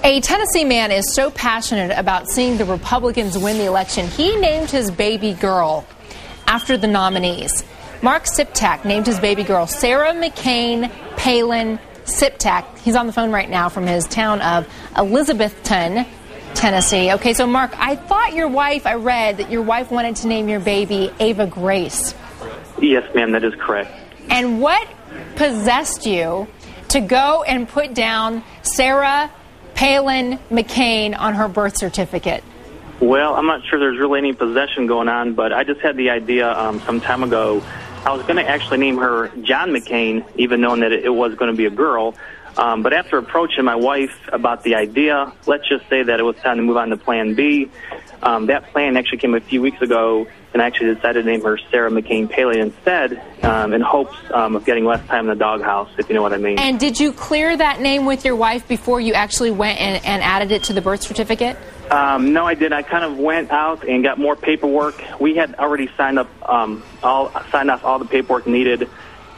A Tennessee man is so passionate about seeing the Republicans win the election, he named his baby girl after the nominees. Mark Siptak named his baby girl Sarah McCain Palin Siptak. He's on the phone right now from his town of Elizabethton, Tennessee. Okay, so Mark, I read that your wife wanted to name your baby Ava Grace. Yes, ma'am, that is correct. And what possessed you to go and put down Sarah Palin McCain on her birth certificate? Well, I'm not sure there's really any possession going on, but I just had the idea some time ago. I was going to actually name her John McCain, even knowing that it was going to be a girl. But after approaching my wife about the idea, let's just say that it was time to move on to Plan B. That plan actually came a few weeks ago, and I actually decided to name her Sarah McCain Palin instead, in hopes of getting less time in the doghouse, if you know what I mean. And did you clear that name with your wife before you actually went and added it to the birth certificate? No, I didn't. I kind of went out and got more paperwork. We had already signed off all the paperwork needed,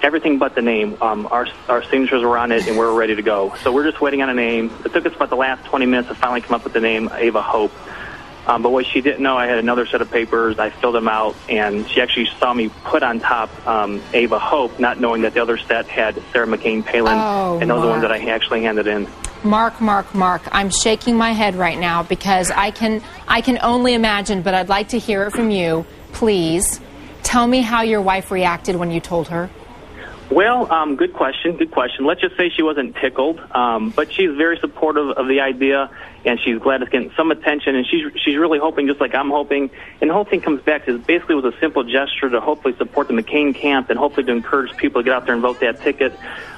everything but the name. Our signatures were on it, and we were ready to go. So we're just waiting on a name. It took us about the last 20 minutes to finally come up with the name Ava Hope. But what she didn't know, I had another set of papers. I filled them out, and she actually saw me put on top Ava Hope, not knowing that the other set had Sarah McCain Palin, and those are the ones that I actually handed in. Mark, I'm shaking my head right now because I can only imagine, but I'd like to hear it from you. Please tell me how your wife reacted when you told her. Well, good question. Let's just say she wasn't tickled, but she's very supportive of the idea, and she's glad it's getting some attention, and she's really hoping, just like I'm hoping, and the whole thing comes back to basically was a simple gesture to hopefully support the McCain camp and hopefully to encourage people to get out there and vote that ticket.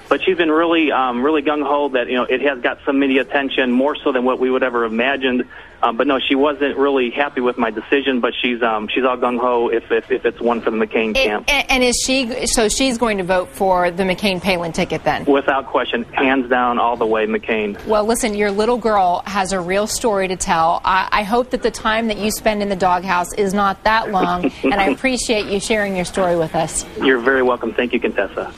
But she's been really gung-ho that, it has got some media attention, more so than what we would ever imagined. But no, she wasn't really happy with my decision, but she's all gung-ho if it's one for the McCain camp. And she's going to vote for the McCain Palin ticket then? Without question, hands down, all the way, McCain. Well, listen, your little girl has a real story to tell. I hope that the time that you spend in the doghouse is not that long, and I appreciate you sharing your story with us. You're very welcome. Thank you, Contessa.